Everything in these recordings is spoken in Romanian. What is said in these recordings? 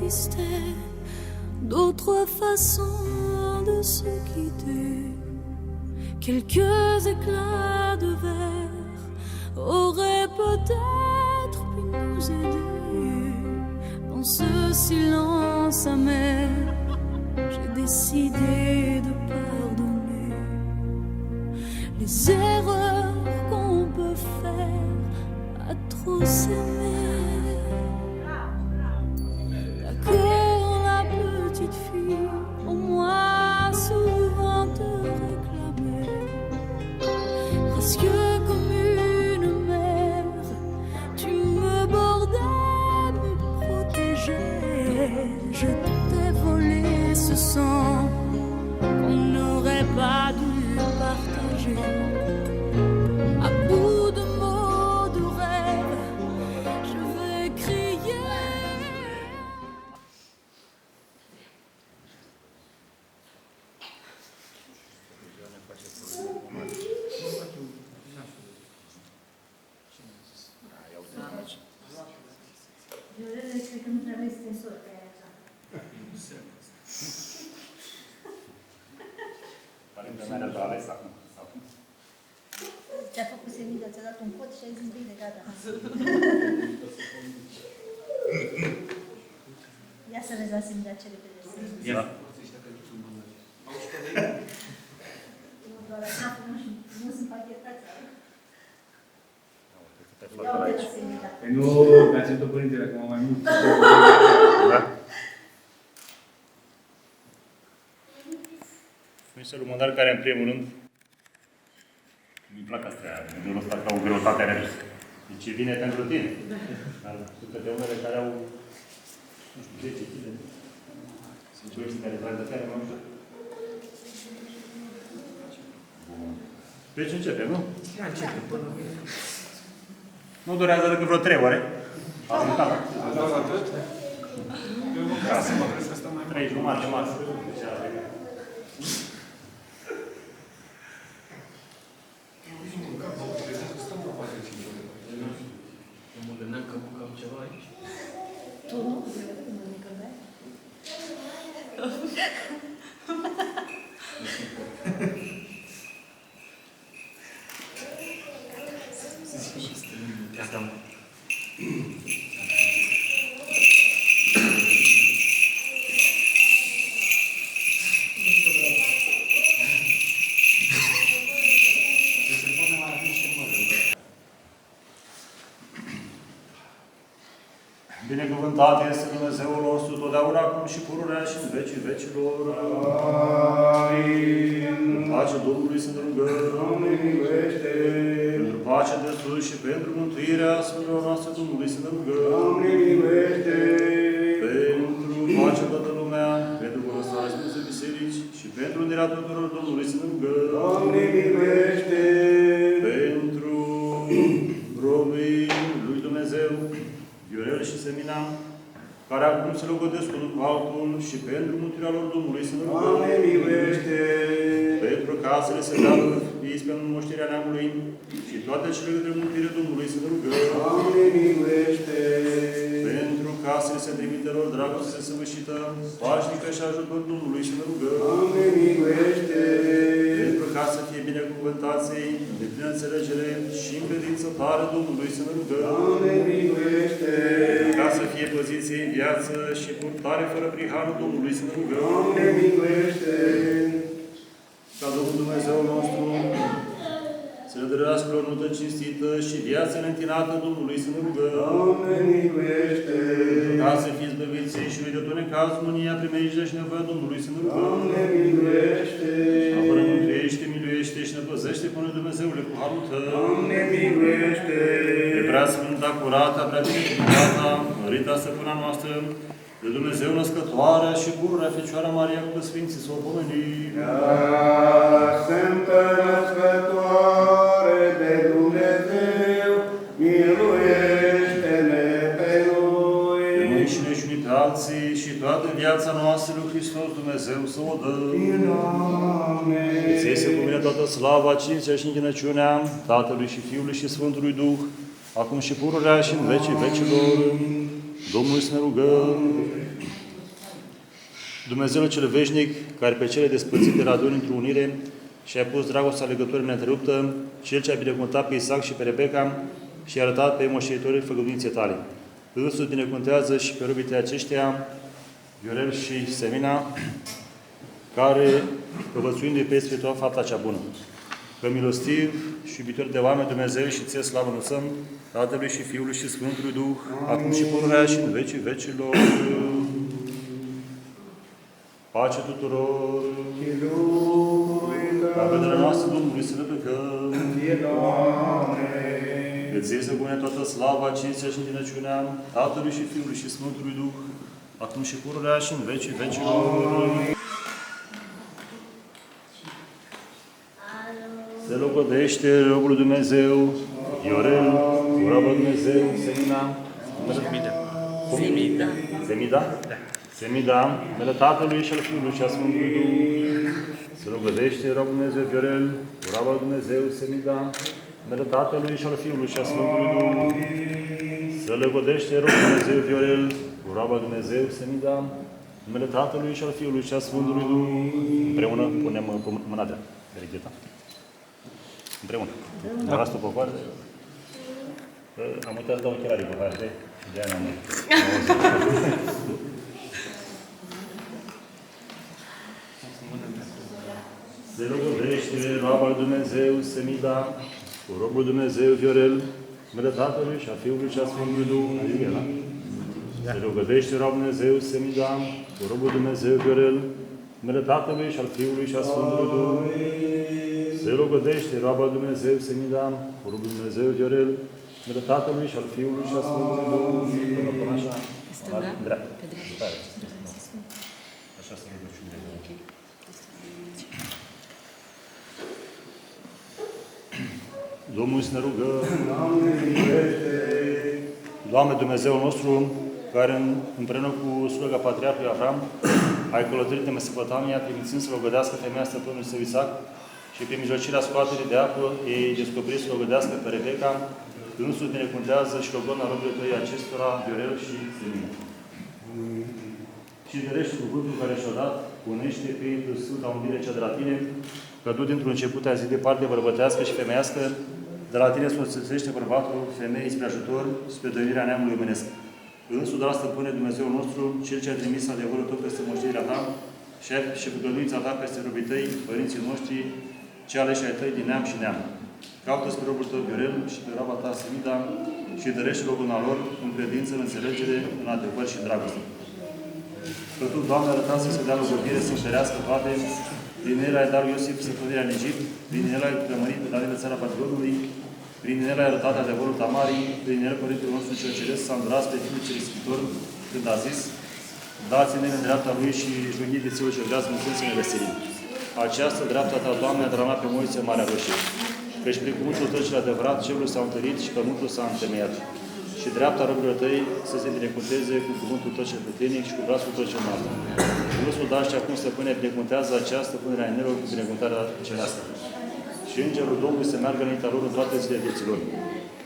existait d'autres façons de se quitter. Quelques éclats de verre auraient peut-être pu nous aider. Dans ce silence amer, j'ai décidé de pardonner les erreurs qu'on peut faire à trop s'aimer. D'accord, la petite fille, au moins souvent te réclamait, presque comme une mère, tu me bordais, me protégeais. Je t'ai volé ce sang qu'on n'aurait pas dû partager. À bout de mots, de rêves, je vais crier. Violele, cred că nu trebuie stensor pe aia așa. Părinte, mi-a dat ales acum. Ți-a făcut Semida, ți-a dat un cod și ai zis bine, gata. Ia să vezi la Semida ce repede sunt. Ia. Nu doar așa, nu sunt pachetați. Te Ia uite la Semida. Păi nu, mi-a ținut-o părintele acum mai mult. Da? Mișelul Mândar, care în primul rând îmi plac astea, gândul ăsta ca o greutate redusă. Deci vine pentru tine. Dar sunt câte unele care au, nu știu, 10 kg. Sunt cei care trag de fiare, nu știu. Bun. Deci începem, nu? Ia începem până mâine. Nu durează decât vreo 3 ore. Azi în tata. A dat atât? Eu mă casă, mă crezi că asta mai 3 jumate, maxim. Eu mă gândeam că mâncam ceva aici. Tu nu? Eu nu mănâncă, da? Asta mă. Binecuvântat este Dumnezeul nostru, totdeauna, acum și pururea și în vecii vecilor. Amin. Pace Domnului să ne rugăm. Doamne, miluiește! Pentru pace de sus și pentru mântuirea Sfântelor noastre Domnului să ne rugăm. Doamne, miluiește! Pentru pacea toată lumea, pentru bunăstarea Sfântului Biserici și pentru unirea tuturor Domnului să ne rugăm. Doamne, miluiește! Pentru robii lui Dumnezeu, Viorel și Semina, care acum se logodesc unul cu altul și pentru mântuirea lor Domnului să ne rugăm. Doamne, miluiește! Pentru ca să le se dea ispe în moșterea neamului și toate cele de mântuire Domnului să ne rugăm. Doamne, miluiește! Pentru ca să le se trimite lor dragoste săvârșită, pașnică și ajutor Domnului să ne rugăm. Doamne, miluiește! Pentru ca să fie binecuvântați de plină înțelegere și în credință tare Domnului să ne rugăm. Doamne, miluiește! Ca să fie păziți în viață și purtare fără prihanul Domnului să ne rugăm. Doamne, miluiește! Ca Domnul Dumnezeu nostru să ne dăruiască o nută cinstită și viață neîntinată Domnului să ne rugăm. Doamne, miluiește! Ca să fiți băviți și de tot necaz, mânia, primejdea și nevoia Domnului să ne rugăm. Doamne, miluiește! Apără, mântuiește, miluiește și ne păzește până Dumnezeule cu harul Tău. Doamne, miluiește! De prea sfânta, curată, prea binecuvântată, mărita stăpâna noastră, de Dumnezeu născătoarea și pururea Fecioara Maria cu Sfinții să o pomenim. Sfântă născătoare de Dumnezeu, miluiește-ne pe noi! De noi și ne și unii pe alții și toată viața noastră lui Hristos Dumnezeu să o dăm. Amen. Ție se cuvine toată slava, cinstea și închinăciunea Tatălui și Fiului și Sfântului Duh, acum și pururea și în vecii vecilor. Domnului să ne rugăm. Dumnezeul cel veșnic, care pe cele despărțite le aduni într-o unire și ai pus dragostea legătură neîntreruptă, Cel ce a binecuvântat pe Isaac și pe Rebecca și i-a arătat pe moștenitorii făgăduinței tale. Însuți binecuvântează și pe robitele aceștia, Viorel și Semina, care, povățuindu-i pe spiritual fapta cea bună. Că milostiv și iubitor de oameni Dumnezeu și ție slavă înălțăm, Tatălui și Fiului și Sfântului Duh, acum și pururea și în vecii vecilor. Pace tuturor! Ca vederea noastră Domnului să ne plecăm. Că ție se pune toată slava, cinstea și întinăciunea Tatălui și Fiului și Sfântului Duh, acum și pururea și în vecii vecilor. Se logodește robul lui Dumnezeu, Viorel, robul lui Dumnezeu, Semina. Semida? Da. Semida, numele Tatălui și al Fiului și al Sfântului Duh. Se logodește robul lui Dumnezeu, Viorel, robul lui Dumnezeu, Semida. Numele Tatălui și al Fiului și al Sfântului Duh. Se logodește robul lui Dumnezeu, Viorel, robul lui Dumnezeu, Semida. Numele Tatălui și al Fiului și al Sfântului Duh. Împreună punem mâna dreaptă. Verigheta. Împreună. Mă las tu pe coadă. Am uitat să dau ochelarii pe coadă. De-aia n-am Se logodește roaba lui Dumnezeu, Semida, cu robul Dumnezeu, Viorel, numele Tatălui și a Fiului și a Sfântului Duh. Se logodește roaba lui Dumnezeu, Semida, cu robul Dumnezeu, Viorel, numele Tatălui și al Fiului și a Sfântului Duh. Se logodește roaba lui Dumnezeu, Semida, cu robul Dumnezeu, Viorel, numele Tatălui și al Fiului și a Sfântului Duh. Până așa, dreapta. Așa se rugăciune. Domnul să ne rugăm. Doamne Dumnezeul nostru, care împreună cu sluga Patriarhului Avram, ai călătorit de Mesopotamia, trimițând să logădească femeia stăpânului său Isaac și prin mijlocirea scoaterii de apă, ei descoperit să logădească pe Rebecca, însuși binecuvântează și rogăm la robile tăi acestora, Viorel și Semina. Și întărește cuvântul care și-a dat, punește pe ei Sfânta Unire cea de la tine, că tu dintr-un început ai zis de parte bărbătească și femeiască, de la tine soțește bărbatul, femeii spre ajutor, spre dăirea neamului omenesc. Însuși, dar stăpâne Dumnezeul nostru, Cel ce a trimis adevărul tot peste moștenirea ta, și făgăduința ta peste robii tăi, părinții noștri, cei aleși ai tăi din neam și neam. Caută spre robul tău Viorel și pe roaba ta Semida și dărește rogul lor în credință, în înțelegere, în adevăr și în dragoste. Că tu, Doamne, arătați să se dea logobire, să întărească toate. Prin el ai dat Iosif săpădirea în Egipt, prin el ai rămărit pe David țara Babilonului, prin el ai arătat adevărul Tamarii, prin el Părintele nostru cel Ceresc s-a îndrat pe Fiul cel Ispitor, când a zis: dați-ne în dreapta lui și junghiți de țiul cel vreați, mântuiți-ne veselii. Această dreapta ta, Doamne, a dramat pe Moise în Marea Roșie. Căci prin cuvântul tău cel adevărat, cerul s-a întărit și pământul s-a întemeiat. Și dreapta robilor tăi să se binecuvânteze cu cuvântul tău cel puternic și cu brațul tău cel înalt. Dumnezul da și acum, stăpâne, binecuvântează această punere a inelor cu binecuvântarea cerească. Și Îngerul Domnului să meargă înaintea lor în toate zilele vieților.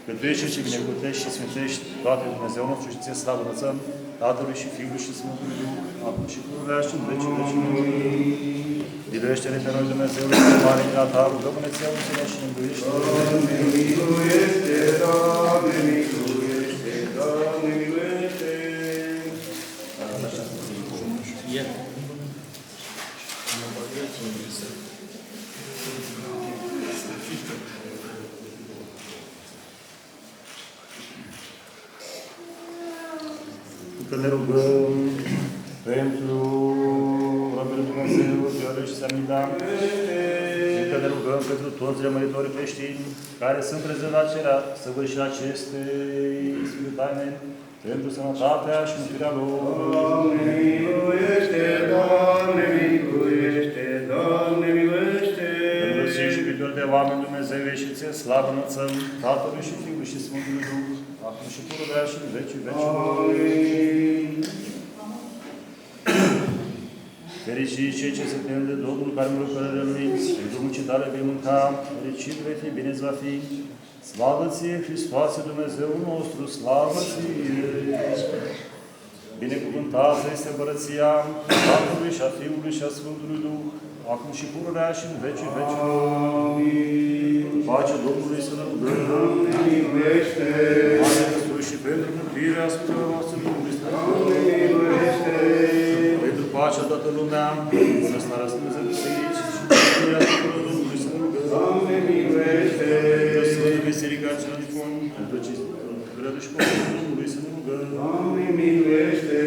Că tu ești cel ce binecuvântești și sfințești toate Dumnezeu nostru și ție slavă înălțăm, Tatălui și Fiului și Sfântului Duh, acum și pururea și în vecii vecilor. Miluiește-ne pe noi, Dumnezeule, cu mare mila ta, rugăm-ne ție, auzi-ne și ne miluiește. Doamne, miluiește, Doamne, miluiește, Doamne, miluiește. Că ne rugăm pentru robul Dumnezeu, Viorel și Semida, că ne rugăm pentru toți rămăritorii creștini care sunt prezenți la cerea săvârșirea acestei Sfinte Taine, pentru sănătatea și mântuirea lor. Doamne, miluiește, Doamne, miluiește, Doamne, miluiește. Pentru Sfânt și iubitor de oameni Dumnezeu și ție slavă înălțăm, Tatălui și Fiului și Sfântului Duh, acum și pururea și în vecii vecilor. Fericiți cei ce se tem de Domnul care mă lucrările Lui, în drumul ce tale vei mânca, fericit vei fi, bine va fi. Slavă ție, Hristoase, Dumnezeu nostru, slavă ție! Binecuvântată este împărăția Tatălui și a Fiului și a Sfântului Duh, acum și pururea și în vecii vecilor. Amin. Pacea Domnului să ne rugăm. Doamne, miluiește! Pacea Domnului și pentru mântuirea Sfântului noastră Domnului să ne rugăm. Doamne, miluiește! Pentru pacea toată lumea, bunăstarea Sfântului Biserici și mântuirea Sfântului Domnului să ne rugăm. Doamne, miluiește! Pentru Sfântul Biserica Cenadicon, pentru cinstirea și Pământul Domnului să ne rugăm. Doamne, miluiește!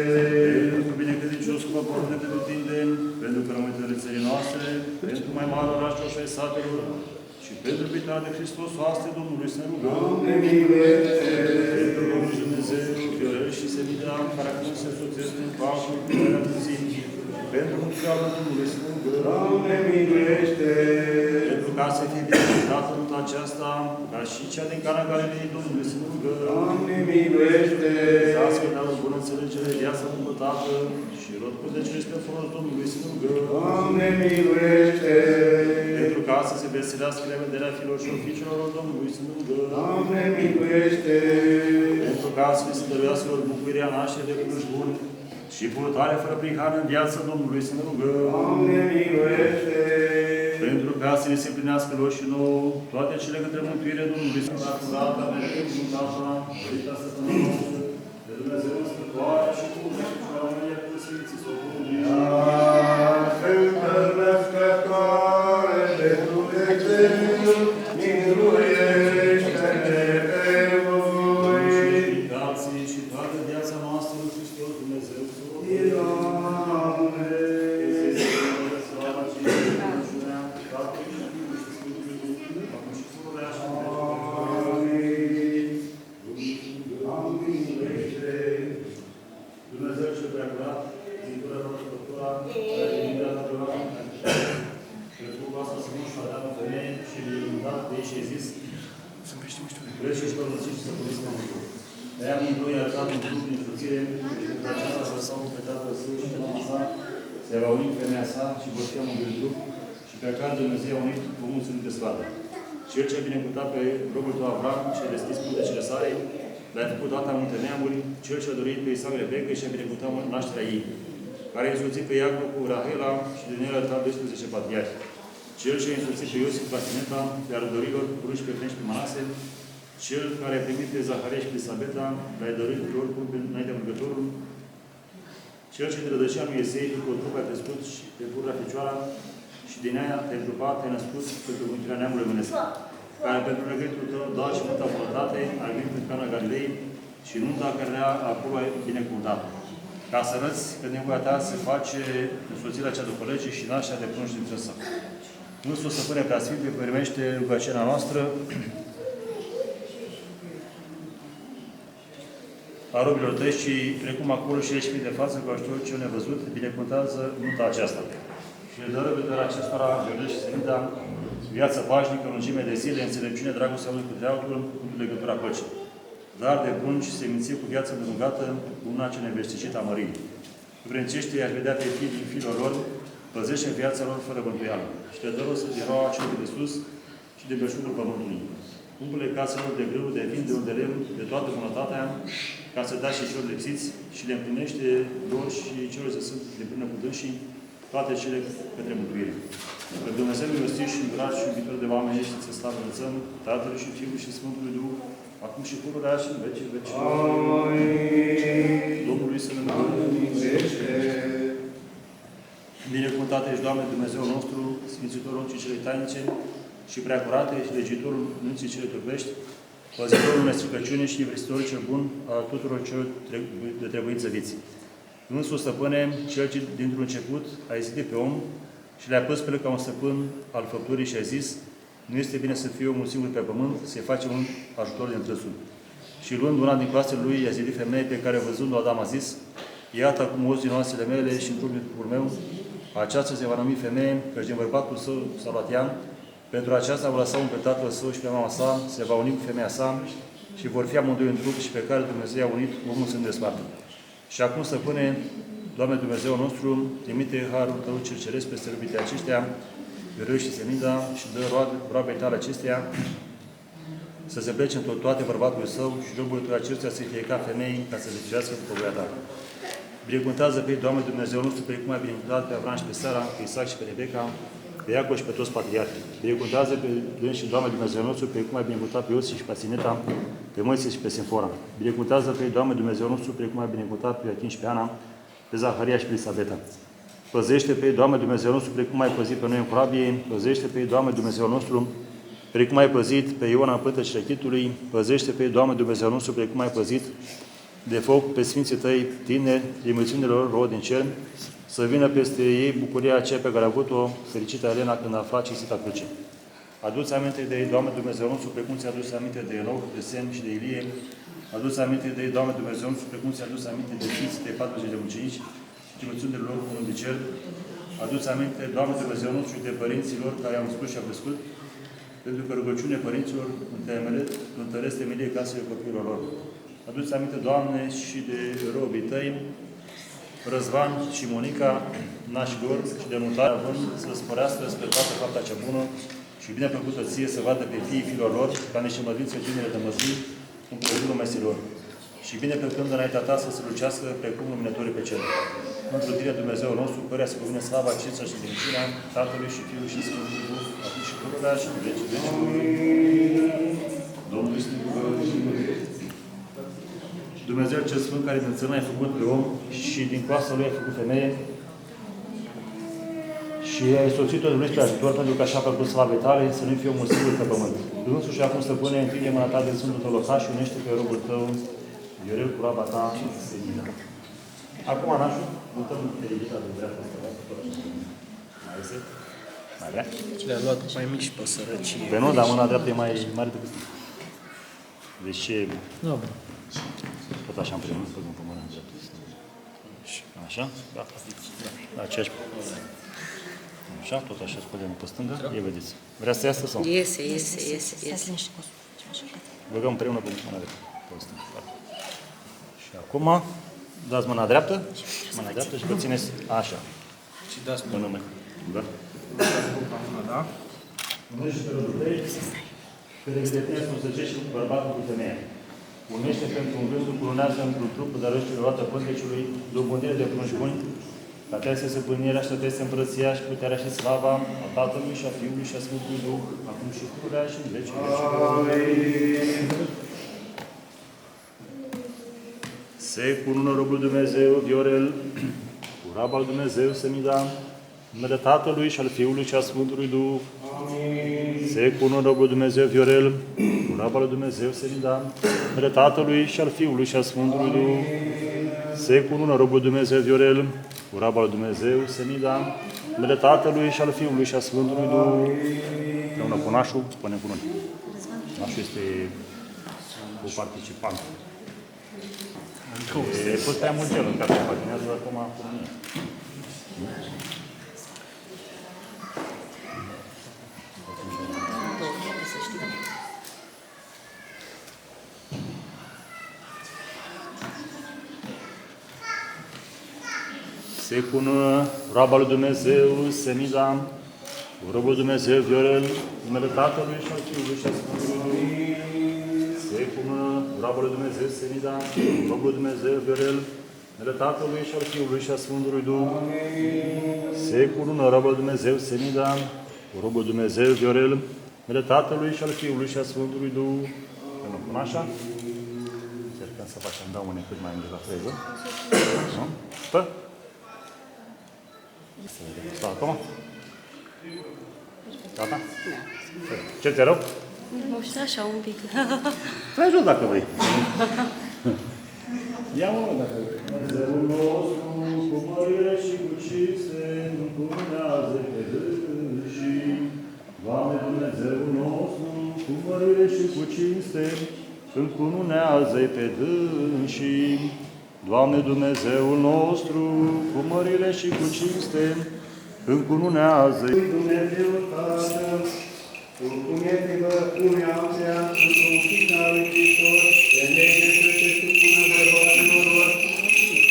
Pentru binecredinciosul popor de pretutindeni, pentru cărământele țării noastre, pentru mai mare orașelor și ai satelor, și pentru iubita de Hristos oaste Domnului să ne rugăm. Doamne, miluiește! Pentru Domnul Dumnezeu, Fiorel și Semida, care acum se însoțesc în pașul cu puterea târziei, pentru mântuirea Domnului să ne rugăm. Doamne, miluiește! Pentru ca să fie binecuvântată în aceasta, ca și cea din Cana Galilei Domnului să ne rugăm. Doamne, miluiește! Să ascultăm bună înțelegere, viața împătată și rod cu decele spre folos Domnului să ne rugăm. Doamne, miluiește! Pentru ca să se veselească la vederea fiilor și oficiilor Domnului să ne rugăm. Doamne, miluiește! Pentru ca să se dăruiască bucuria nașterii de pluși buni și purtare fără prihană în viața Domnului să ne rugăm. Doamne, miluiește! Pentru ca să ne se plinească lor și nouă toate cele către mântuirea Domnului să ne curată, mereu cu Tata, Părita Stăpâna noastră, de Dumnezeu Stătoarea și cu și la Maria cu Sfinții Sfântului. Sfântă Născătoare de Dumnezeu, miluiește-ne pe noi! Explicații și toată viața noastră în Hristos Dumnezeu să o Doamne! slava și rugăciunea Tatălui și Fiului și Sfântului Duh, acum și pururea și în vecii vecilor. Dumnezeu cel preacurat, Zintura noastră Doctora, care e iubirea tuturor, pentru asta să nu și-o dat o femeie și binecuvântat de ei și ai zis, vreți și-și părățiți și să păriți mă mântul. De-aia amândoi i-a dat un grup din fruțire și pentru aceasta vă stau pe Tatăl Său și pe mama sa, se va uni femeia sa și vor fi amândoi trup și pe care Dumnezeu a unit omul să nu te scoată. Cel ce a binecuvântat pe robul tău Avram și a deschis pântecele sale, l-a făcut data multe neamuri, cel ce a dorit pe Isaac Rebecca și a binecuvântat nașterea ei, care a însoțit pe Iacov cu Rahela și din el a dat 12 patriarhi. Cel ce a însoțit pe Iosif la Sineta, pe Ardorilor, Ruși pe Efraim și pe Manase, cel care a primit pe Zaharia și pe Elisabeta, l-a dorit pe oricum înaintea Mângătorul, cel ce de rădăcea lui Iesei, după trup a crescut și pe purra Fecioara, și din aia pentru pat te-ai născut pentru mântuirea neamului românesc, care pentru regretul tău da și multă bunătate, ai venit în Cana Galilei și nunta care era acolo ai binecuvântat. Ca să arăți că nevoia ta se face însoțirea cea după lege și nașterea de prunci din trăsă. Însuși Stăpâne Preasfinte, primește rugăciunea noastră a robilor tăi și precum acolo și ești de față cu ajutorul cel nevăzut, binecuvântează nunta aceasta. Și le dă răbdătoare acestora, Viorel și Semida, viață pașnică, lungime de zile, înțelepciune, dragostea unul cu altul, cu legătura păcii. Dar de bun și seminție cu viață îndelungată, cu una ce nevesticită a mării. Vrențește i-aș vedea pe fii din fiilor lor, păzește viața lor fără bântuială. Și te dă să eroa celui de sus și de belșugul pământului. Umple caselor de grâu, de vin, de unde lemn, de toată bunătatea, ca să dea și celor lipsiți și le împlinește lor și celor ce sunt de plină cu dânsii, toate cele către mântuire. Că Dumnezeu milostiv și îndrat și iubitor de oameni ești să stau înălțăm Tatălui și Fiului și Sfântului Duh, acum și pururea și în vecii vecilor. Amin. Domnului să ne binecuvântat ești, Doamne, Dumnezeu nostru, Sfințitorul Uncii cele tainice și preacurate și legitorul Nunții cele trupești, păzitorul nestricăciunii și nevristitorul cel bun al tuturor celor de trebuință vieții. Însuși, Stăpâne, Cel ce dintr-un început ai zidit pe om și le-a pus pe el ca un stăpân al făpturii și ai zis, nu este bine să fie omul singur pe pământ, să-i face un ajutor din trăsul. Și luând una din coastele lui, i-a zidit femeie pe care, văzând-o, Adam a zis, iată acum ozi din oasele mele și în trupul meu, aceasta se va numi femeie, căci din bărbatul său s-a luat ea, pentru aceasta va lăsa un pe tatăl său și pe mama sa, se va uni cu femeia sa și vor fi amândoi în trup și pe care Dumnezeu i-a unit, omul să nu despartă. Și acum, Stăpâne, Doamne Dumnezeu nostru, trimite harul Tău cel ceresc peste răbite aceștia, Viorel și Semida, și dă roabei Tale acesteia, să se plece într toate bărbatul său și robul Tău acestea să fie ca femei, ca să se cirească după voia Ta. Binecuvântează pe Doamne Dumnezeu nostru, precum ai binecuvântat pe Avram și pe Sara, pe Isaac și pe Rebecca, pe Iacov și pe toți patriarhii. Binecuvântează pe Dumnezeu și Doamne Dumnezeu nostru, precum ai binecuvântat pe Iosif și pe Asineta, pe Moise și pe Sinfora. Binecuvântează pe Doamne Dumnezeu nostru, precum ai binecuvântat pe Iachim și pe Ana, pe Zaharia și pe Elisabeta. Păzește pe Doamne Dumnezeu nostru, precum ai păzit pe noi în corabie. Păzește pe Doamne Dumnezeu nostru, precum ai păzit pe Iona în pântă șechitului. Păzește pe Doamne Dumnezeu nostru, precum ai păzit de foc pe Sfinții Tăi, tineri, din mulțimile lor rod din cer, să vină peste ei bucuria aceea pe care a avut-o fericită Elena când a aflat cinstita cruce. Adu-ți aminte de ei, Doamne Dumnezeu nostru, precum ți-a adus aminte de Enoch, de Sem și de Ilie. Adu-ți aminte de ei, Doamne Dumnezeu nostru, precum ți-a adus aminte de Sfinții Tăi 40 de mucenici și mulțimile lor unul de cer. Adu-ți aminte, Doamne Dumnezeu nostru, de părinții lor care au născut și au crescut, pentru că rugăciune părinților întăresc temelie casele copiilor lor. Adu-ți aminte, Doamne, și de robii Tăi, Răzvan și Monica, nașilor și de mutare, având să spărească spre toată fapta cea bună și bine plăcută ție să vadă pe fiii fiilor lor, ca niște mădrințe ginere de măsuri, în plăcurul mesilor. Și bine plăcând înaintea ta să slucească precum luminătorii pe cer. Într-o tine Dumnezeu nostru, căreia să cuvine slava, cința și fericirea Tatălui și Fiului și Sfântului Duh, acum și pururea și în veci vecii. Domnul este Dumnezeu cel Sfânt, care din țărână ai făcut pe om și din coasta lui ai făcut femeie și ai soțit-o de lui spre ajutor, pentru că așa a făcut slavei tale, să nu fie omul singur pe pământ. Dânsul și acum stăpâne, întinde mâna ta de Sfântul tău locaș și unește pe robul tău, Viorel, cu roaba ta și Selina. Acum, Anașu, mutăm fericita de dreapta asta. Mai este? Mai vrea? Le-a luat mai mici pe sărăcie. Pe nu, dar mâna dreaptă e mai mare decât asta. Deci ce... Da, bă. Tot așa împreună, făcăm pe mâna dreaptă. Așa? Da. Aceeași... Așa, tot așa spălem pe stânga. Ia vedeți. Vrea să iasă sau? Iese. Băgăm împreună pe mâna dreaptă. Pe stânga. Și acum, dați mâna dreaptă. Mâna dreaptă și vă țineți așa. Și dați Pe nume. Da? da? Unește pe rândul tăi, că de tine să săgești bărbatul cu femeia. Unește pentru un gândul, culunează într-un trup, dăruiește roată pânteciului, dobândire de prunci buni, ca te să se pânirea și te să împărăția și puterea și slava a Tatălui și a Fiului și a Sfântului Duh, acum și pururea și în veci vecii. Se cunună robul Dumnezeu, Viorel, cu raba lui Dumnezeu, Semida, numele Tatălui și al Fiului și al Sfântului Duh. Se cunună robul Dumnezeu, Viorel, cu raba lui Dumnezeu, Semida, numele Tatălui și al Fiului și al Sfântului Duh. Se cunună robul Dumnezeu, Viorel, cu raba lui Dumnezeu, Semida, numele Tatălui și al Fiului și al Sfântului Duh. Împreună cu Nașul, spunem cu noi. Nașul este o participantă. E fost prea mult gel în care se patinează, acum cu mine. Se cună roaba lui Dumnezeu, Semida, cu robul Dumnezeu, Viorel, numele Tatălui și al Fiului și al Sfântului. Se cună roaba lui Dumnezeu, Semida, cu robul Dumnezeu, Viorel, numele Tatălui și al Fiului și al Sfântului Duh. Se cună roaba lui Dumnezeu, Semida, cu robul Dumnezeu, Viorel, numele Tatălui și al Fiului și al Sfântului Duh. Că nu pun așa? Încercăm să facem daune cât mai de la freză. Nu? Stă? Stă acum? Gata? Ce te rog? Nu știu, așa un pic. Stai jos dacă vrei. Ia unul dacă vrei. Dumnezeul nostru, cu mărire și cu cinste, încununează pe dânsii. Doamne, Dumnezeul nostru, cu mărire și cu cinste, încununează-i pe dânsii. Doamne, Dumnezeul nostru, cu mărire și cu cinste, încununează-i. Dumnezeu Tatăl, cum este băpânea aceea, într-un fica lui Hristos, femeile să se supună bărbaților lor,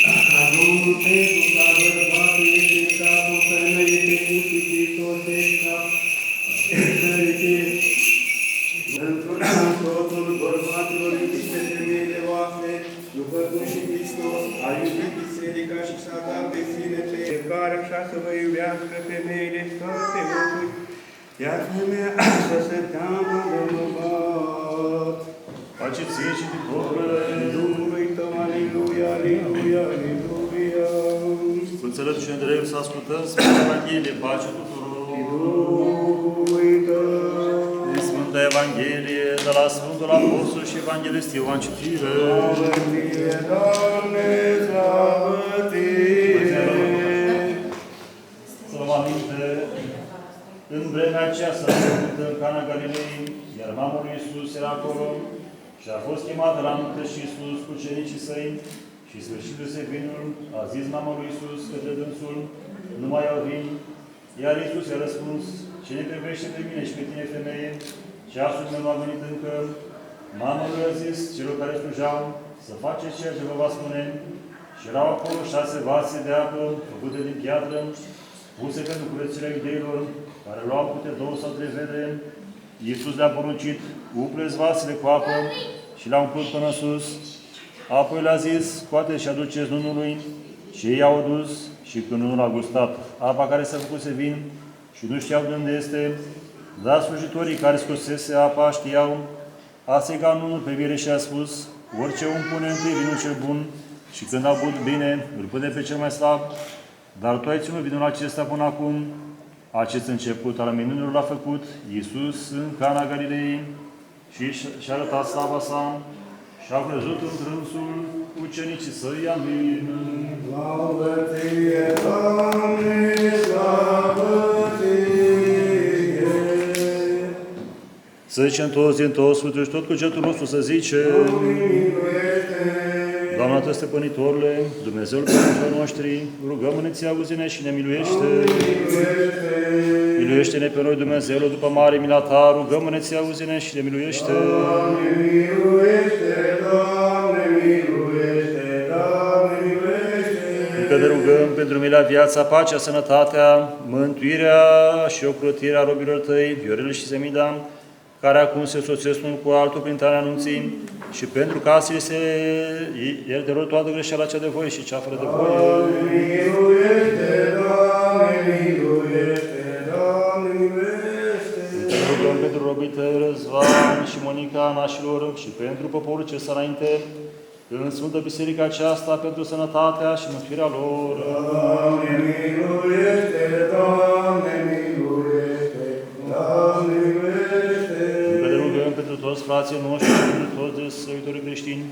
ca Domnul pentru ca bărbatul este capul femeii pe cum și Hristos este cap, totul bărbaților iubiți pe femeile voastre, după cum și Hristos a iubit biserica. biserica și s-a dat pe sine pe care așa să vă iubească femeile și toate lucruri, iar femeia să se teamă de bărbat. Pace ție și tuturor. Domnului tău, aleluia, aleluia, aleluia. Cu înțelepciune drept să ascultăm Sfânta Evanghelie, pace tuturor. Domnului tău. Sfânta Evanghelie de la Sfântul Apostol și Evanghelist Ioan citire. Slavă ție, Doamne, slavă ție. Să vă aminte, în vremea aceea s-a făcut în Cana Galilei, iar mama lui Iisus era acolo și a fost chemată la nuntă și Iisus cu ucenicii săi și sfârșindu-se vinul, a zis mama lui Iisus către dânsul, nu mai au vin. Iar Iisus i-a răspuns, cine privește pe mine și pe tine, femeie, ceasul meu nu a venit încă. Mama lui a zis celor care slujeau să faceți ceea ce vă va spune. Și erau acolo 6 vase de apă făcute din piatră, puse pentru curățirea iudeilor, care luau câte 2 sau 3 vede. Iisus le-a poruncit, umpleți vasele cu apă și le-a umplut până sus. Apoi le-a zis, scoateți și aduceți nunului. Și ei au dus și când nunul a gustat apa care s-a făcuse vin și nu știau de unde este, dar slujitorii care scosese apa știau, a strigat nunul privire și a spus, orice om pune întâi vinul cel bun și când a băut bine, îl pune pe cel mai slab, dar tu ai ținut vinul acesta până acum. Acest început al minunilor l-a făcut Iisus în Cana Galilei și-a arătat slava sa și a crezut în trânsul ucenicii săi. Amin. Slavă ție, Doamne, slavă ție. Să zicem toți din toți sfântul și tot cugetul nostru să zice, Doamna Tău Stăpânitorule, Dumnezeul Părinților noștri, rugăm-ne ție, auzi-ne și ne miluiește. Miluiește-ne pe noi, Dumnezeul, după mare mila ta, rugăm-ne ție, auzi-ne și ne miluiește. Doamne, miluiește, Doamne, miluiește, Doamne, miluiește. Încă ne rugăm pentru mila, viața, pacea, sănătatea, mântuirea și ocrotirea robilor tăi, Viorel și Semida, care acum se soțesc unul cu altul prin tare anunții, și pentru ca să se ierte lor toată greșeala cea de voie și cea fără de voie. Doamne, miluiește, Doamne, miluiește, Doamne, miluiește. Te rugăm pentru robii tăi, Răzvan și Monica, nașilor, și pentru poporul ce stă înainte, în Sfântă Biserica aceasta, pentru sănătatea și mântuirea lor. Doamne, miluiește, Doamne, miluiește, Doamne, miluiește. Încă ne rugăm pentru toți frații noștri și pentru toți desăvitorii creștini,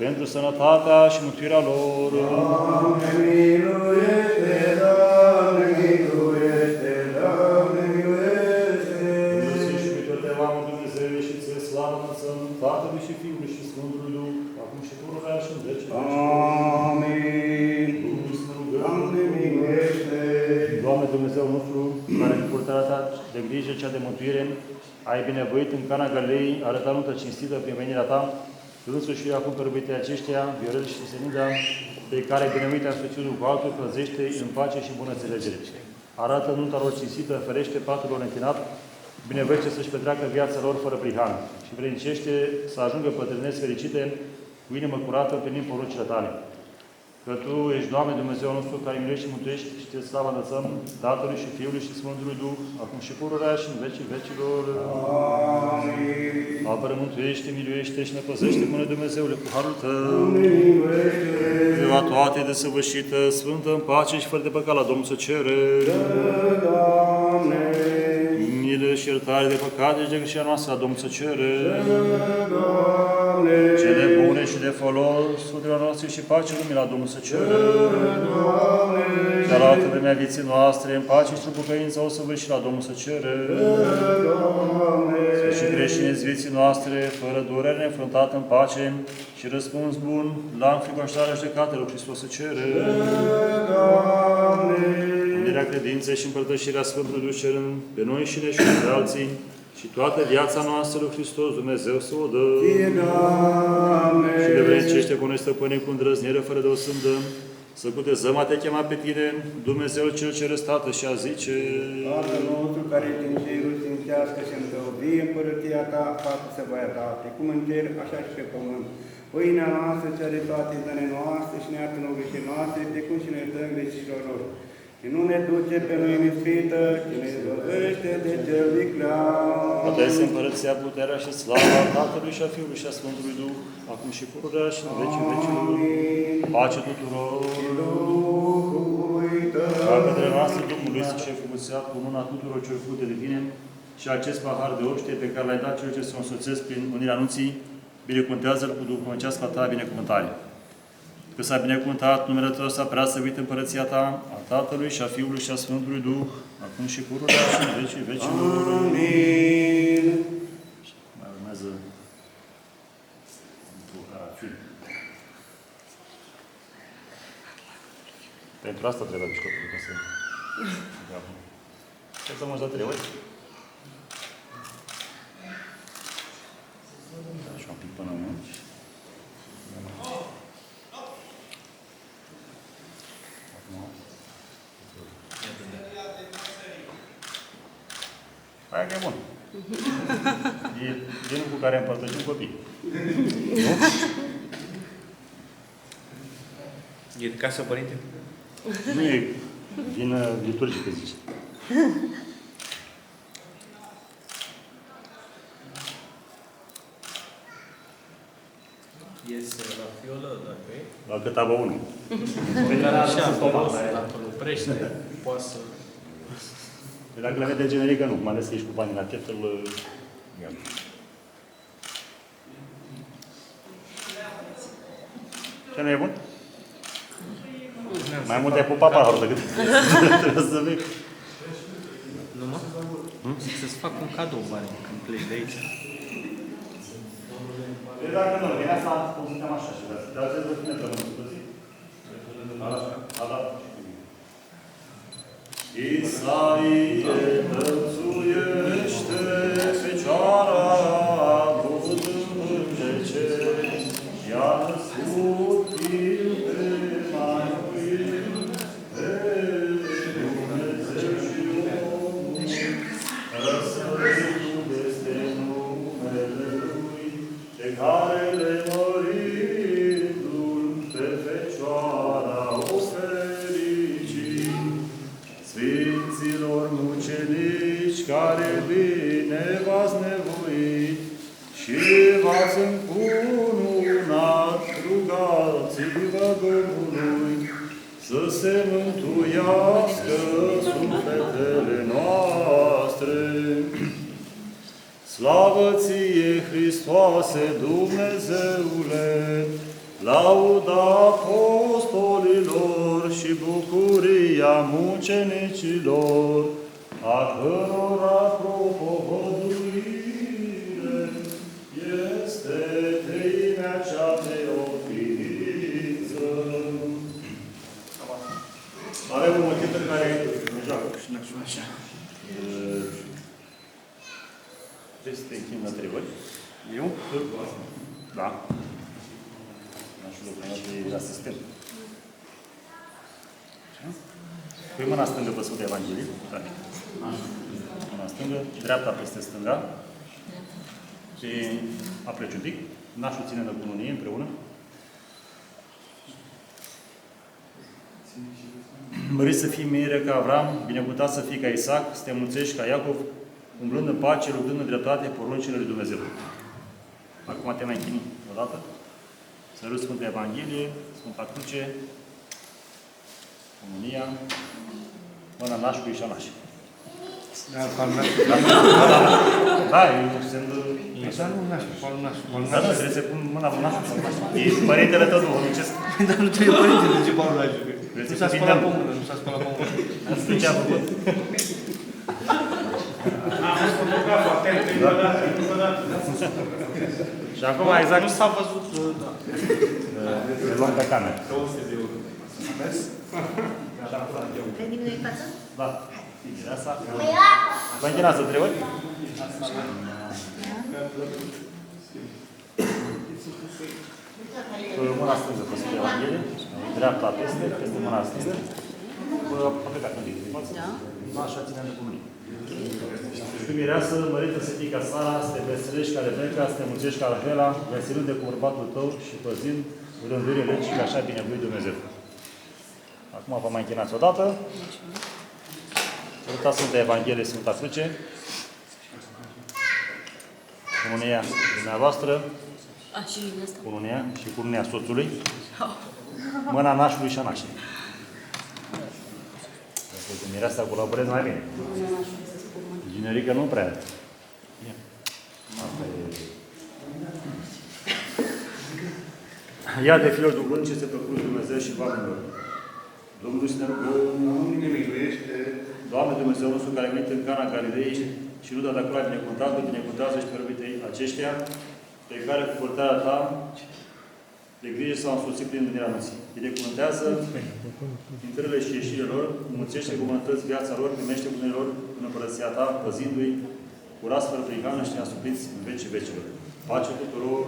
pentru sănătatea și mântuirea lor. Doamne, miluiește, Doamne, miluiește, Doamne, miluiește. Dumnezeu și pe toate oameni Dumnezeu și ție slavă înălțăm Tatălui și Fiului și Sfântului Duh, acum și pururea și în veci. Amin. Doamne, miluiește. Doamne Dumnezeu nostru, care în purtarea ta de grijă cea de mântuire, ai binevoit în Cana Galilei, arătat nuntă cinstită prin venirea ta, însuși și acum pe aceștia, Viorel și Semida, pe care binevoit a însuțit unul cu altul, păzește în pace și bună înțelegere. Arată nunta lor cinstită, ferește patul lor închinat, binevoiește să-și petreacă viața lor fără prihan și vrednicește să ajungă pătrâneți fericite, cu inimă curată, împlinind poruncile tale. Că Tu ești, Doamne, Dumnezeu nostru, care miluiești și mântuiești, și Ție slavă înălțăm Tatălui și Fiului și Sfântului Duh, acum și pururea și în vecii vecilor. Amin. Apără, mântuiește, miluiește și ne păzește, Bună Dumnezeule, cu harul Tău. Ziua toate desăvârșită, sfântă, în pace și fără de păcat la Domnul să cere. Doamne. Milă și iertare de păcate și de greșeala noastră la Domnul să cere. Doamne. Cele bune și de folos, sfântelor noastre și pace lumii la Domnul să cere. Doamne. Cealaltă vremea vieții noastre, în pace și în pocăință o să și la Domnul să cere. Doamne. Și creștini vieții noastre, fără durere, neînfruntat în pace și răspuns bun la înfricoșarea judecatelor Hristos să cere. Doamne. Unirea credinței și împărtășirea Sfântului Duh cerând pe noi și pe alții și toată viața noastră lui Hristos Dumnezeu să o dă. Doamne. Și de vrednicește cu noi, Stăpâne, cu îndrăznire, fără de o sândă, să cutezăm a Te chema pe Tine, Dumnezeul Cel ce răstată și a zice: Tatăl nostru care ești în cerul, sfințească și întăvie împărăția Ta, facă să voia Ta, precum în cer, așa și pe pământ. Pâinea noastră, cea de toate zilele noastre și ne iartă nouă greșelile noastre, precum și ne iertăm greșelilor. Și nu ne duce pe noi în ispită, ci ne izbăvește de cel viclean. A Ta este împărăția, puterea și slava Tatălui și a Fiului și a Sfântului Duh, acum și pururea și în vecii vecilor. Pace tuturor! Ca către noastră Domnului să și-a frumuseat cu mâna tuturor celor făcute de tine și acest pahar de oște pe care l-ai dat celor ce se însoțesc prin unirea anunții, binecuvântează-l cu duhovnicească ta binecuvântare. Că s-a binecuvântat numele Tău, s-a prea săvit împărăția Ta, a Tatălui și a Fiului și a Sfântului Duh, acum și pururea și în vecii vecilor. Amin. Mai urmează film. Pentru asta trebuie bișcotul ca să... Ce să mă da 3 ori? Așa un pic până aici. Aia că e bun. E genul cu care împărtășim copii. E de casă, părinte? Nu e din liturgică, zice. Iese la fiolă, dacă e. La cât abă unul. Pe care așa, dacă îl oprește, poate să... Dacă le vede generică, nu. Mai ales că ești cu banii la chef, îl... Ce nu e bun? Mai mult ai pupat paharul decât trebuie să vii. Nu mă? Să-ți fac un cadou, mare, când pleci de aici. Dacă nu, vine asta, cum suntem așa și dar trebuie să fie într-o situație. Isaie tățuiește Fecioara avut în ce i-a născut Fiul de mai iubit pe Dumnezeu și omul, răsăritul peste numele Lui, pe care le mărindu-l pe Fecioara o fericit. Sfinților mucenici care bine v-ați nevoit și v-ați încununat, rugați-vă Domnului să se mântuiască sufletele noastre. Slavă Ție, Hristoase Dumnezeule, lauda apostolilor și bucuria mucenicilor, a cărora propovăduire este treimea cea de ofiță. Avem un motiv în care ne joacă și ne așa. Trebuie să te închin la 3 ori. Eu? Da. De asistent. Pui mâna stângă pe Sfântul Evanghelie. Mâna stângă, dreapta peste stânga. Și apleci un pic. Nașul ține de cununie împreună. Mărit să fii mire ca Avram, binecuvântat să fii ca Isaac, să te mulțești ca Iacov, umblând în pace, luptând în dreptate poruncile lui Dumnezeu. Acum te mai închini o dată. Sărut Sfânta Evanghelie, Sfânta Cruce, Comunia, mâna nașului și a nașului. Da, e un semn de... Așa nu nașul, Paul nașul. Da, da, trebuie să pun mâna pe nașul sau nașul. E părintele tău duhovnicesc. Dar nu trebuie părintele, zice Paul nașul. Nu s-a spălat pe mână, nu s-a spălat pe mână. Nu ce a făcut. Am fost fotograf, atent, încă o dată. Și acum exact... Nu s-a văzut, da. Le luăm pe cameră. 200 de euro. Vezi? Venim noi în față? Da. Bine, asta. Vă închinați de 3 ori? Mâna stângă pe Sfântul Evanghelie, dreapta peste mâna stângă. A plecat un pic. Așa ținem de cununie. Tu mireasă, mărită să fii ca Sara, să te veselești ca Rebecca, să te mulțești ca Rahela, veselându-te cu bărbatul tău și păzind rândurile legii, că așa bine voit Dumnezeu. Acum vă mai închinați odată. Sărutați Sfânta Evanghelie, Sfânta Cruce. Cununia dumneavoastră. Cununia și cununia soțului. Mâna nașului și a nașei. Cu mireasa colaborez mai bine. Generică nu prea. Ia de fiul Dumnezeu ce se procură Dumnezeu și oamenilor. Domnul să ne rugăm. Doamne, miluiește! Doamne Dumnezeu nostru care a venit în Cana Galilei și nu dat acolo ai binecuvântat, binecuvântează și pe aceștia pe care cu purtarea ta de grijă s-au însoțit prin venirea nunții. Binecuvântează intrările și ieșirile lor, înmulțește cu bunătăți viața lor, primește cu lor în împărăția ta, păzindu-i cu ras fără prihană și neasupriți în vecii vecilor. Pace tuturor!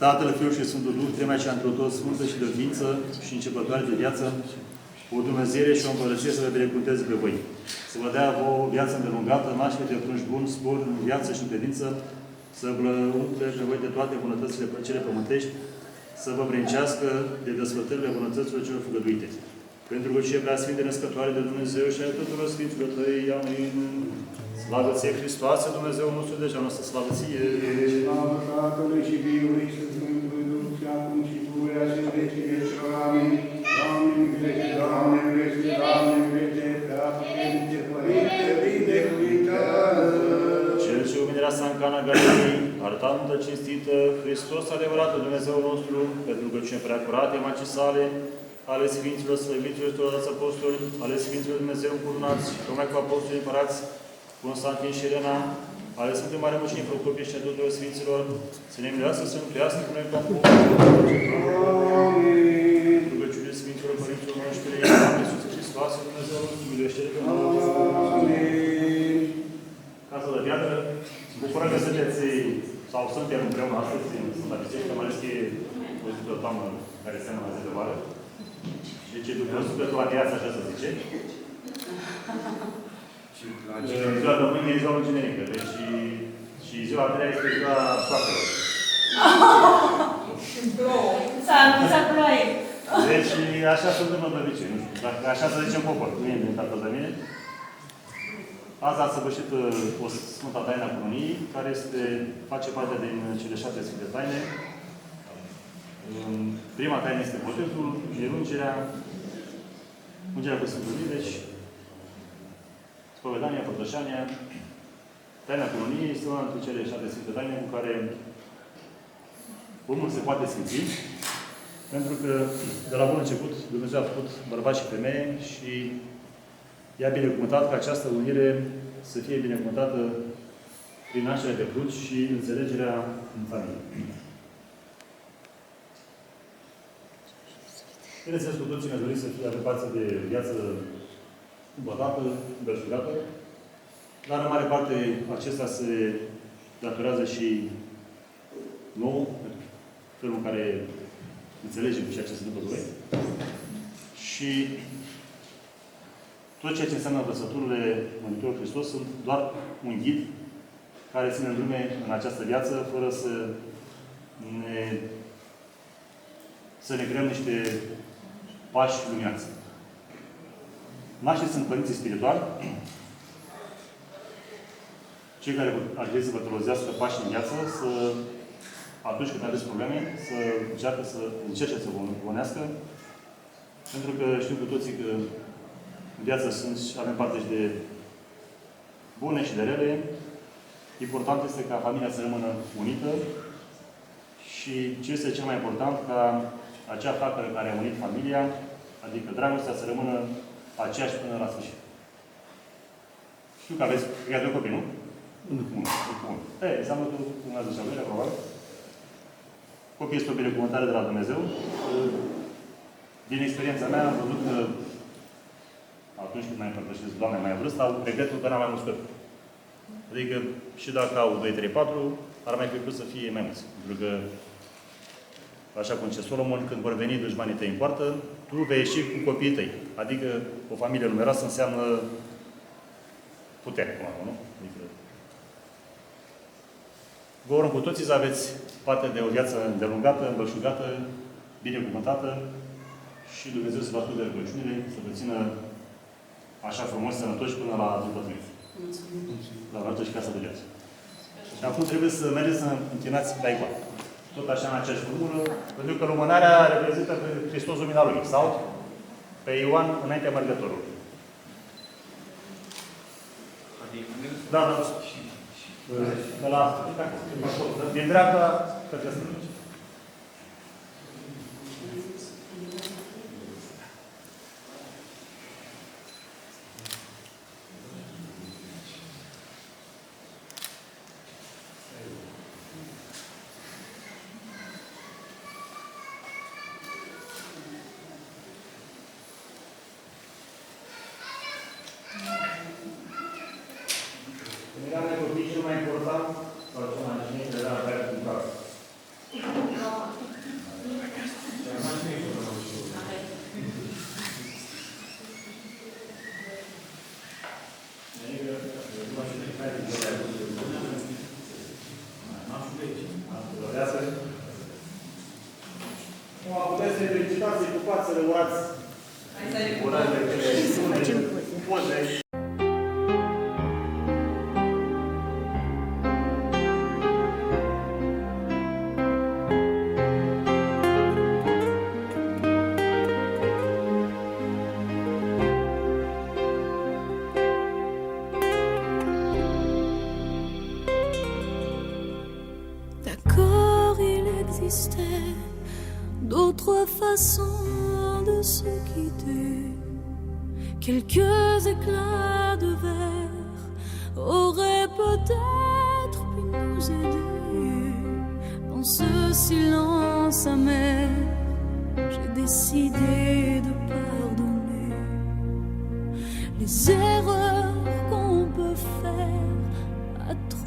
Tatăl, Fiul și Sfântul Duh, tremea și într-o tot sfântă și de ființă și începătoare de viață, o Dumnezeire și o împărăție să vă binecuvânteze pe voi. Să vă dea vouă o viață îndelungată, naștere de frunși bun, spor în viață și în credință, să vă umple pe voi de toate bunătățile cele pământești, să vă brincească de desfătările bunătăților celor făgăduite. Pentru că și prea Sfinte Născătoare de Dumnezeu și ai tuturor Sfinților Tăi, amin. Slavă ție, Hristoase, Dumnezeu nostru, deja noastră slavă ție. Slavă Tatălui și Fiului și Sfântului Duh, și acum și pururea și în vecii vecilor, amin. Doamne, miluiește, Doamne, miluiește, Doamne, miluiește, Părinte, Părinte, binecuvintează. Cel ce uminerea sa în Cana Galilei, arătată, cinstită, Hristos adevăratul Dumnezeu nostru, pentru că cine prea curate Macii sale, ale Sfinților, Slăviților, Tălădați Apostoli, ale Sfinților Dumnezeu încurunați, tocmai cu Apostoli împărați, Constantin și Elena, ale Sfântului Mare Mucenic Procopie și a tuturor Sfinților, să ne miluiască, să mântuiască cu noi ca Amin. Rugăciunile Sfinților Părinților noștri, Doamne Iisuse Hristoase, Dumnezeu nostru, miluiește-ne pe noi. Amin. Casă de Piatră, bucură că sunteți, sau suntem împreună astăzi în Sfânta Biserică, mai ales că e o zi de o toamnă care seamănă la zi de vară. Deci e după sufletul la viață, așa să zice. Ziua de mâine e ziua lui generică, deci și ziua a treia este ziua soartelor. S-a anunțat ploaie. Deci așa se întâmplă de obicei, nu știu. Dacă așa să zicem popor, nu e inventat de mine. Azi a săvârșit o Sfânta Taina Cununiei, care face parte din cele 7 Sfinte Taine. Prima taină este botezul, ungerea cu Sfântul deci spovedania, părtășania. Taina Cununiei este una dintre cele 7 Sfinte Taine cu care omul se poate sfinți, pentru că de la bun început Dumnezeu a făcut bărbați și femeie și i-a binecuvântat ca această unire să fie binecuvântată prin nașterea de cruci și înțelegerea în familie. Bineînțeles, cu toții ne dorim să fie avem de viață îmbătată, îmbelșugată, dar în mare parte acesta se datorează și nouă, felul în care înțelegem ceea ce se întâmplă cu noi. Și tot ceea ce înseamnă învățăturile Mântuitorului Hristos sunt doar un ghid care să ne îndrume în această viață, fără să ne creăm niște pași luminați. Nașteți sunt părinții spirituali, cei care ar trebui să vă tolozească pași în viață, să, atunci când aveți probleme, să încerce să vă unească, pentru că știm cu toții că în viață avem parte și de bune și de rele. Important este ca familia să rămână unită și ce este cel mai important, ca acea flacără care a unit familia, adică dragostea, să rămână aceeași până la sfârșit. Știu că aveți de copii, nu? Bun. Înseamnă că în a zicea vremea, probabil. Copii este o binecuvântare de la Dumnezeu. Din experiența mea am văzut că atunci când mai împărtășesc Doamne mai vârstă, au regretul că n-am mai mulți copii. Adică și dacă au 2, 3, 4, ar mai fi pus să fie mai mulți. Pentru că Așa cum zice Solomon, când vor veni dușmanii tăi în poartă, tu vei ieși cu copiii tăi. Adică o familie numeroasă înseamnă putere, până la urmă, nu? Adică vă urăm cu toții să aveți parte de o viață îndelungată, îmbălșugată, binecuvântată și Dumnezeu să vă asculte rugăciunile, să vă țină așa frumos, sănătoși până la dupătrâns. La vrătă și casă de viață. Și acum trebuie să mergeți să închinați la icoană. Tot așa în aceeași formulă, pentru că lumânarea reprezintă pe Hristos lumina Lui. Sau pe Ioan înaintea mergătorului. Da, da. De la, din dreapta către stânga. Era de copii cel mai important sau cel mai înțeles era avea cu casă. Acum puteți să-i felicitați, să-i pupați, să le urați. Urările cele poze. D'accord, il existait d'autres façons de se quitter. Quelques éclats de verre auraient peut-être pu nous aider. Dans ce silence amer, j'ai décidé de pardonner les erreurs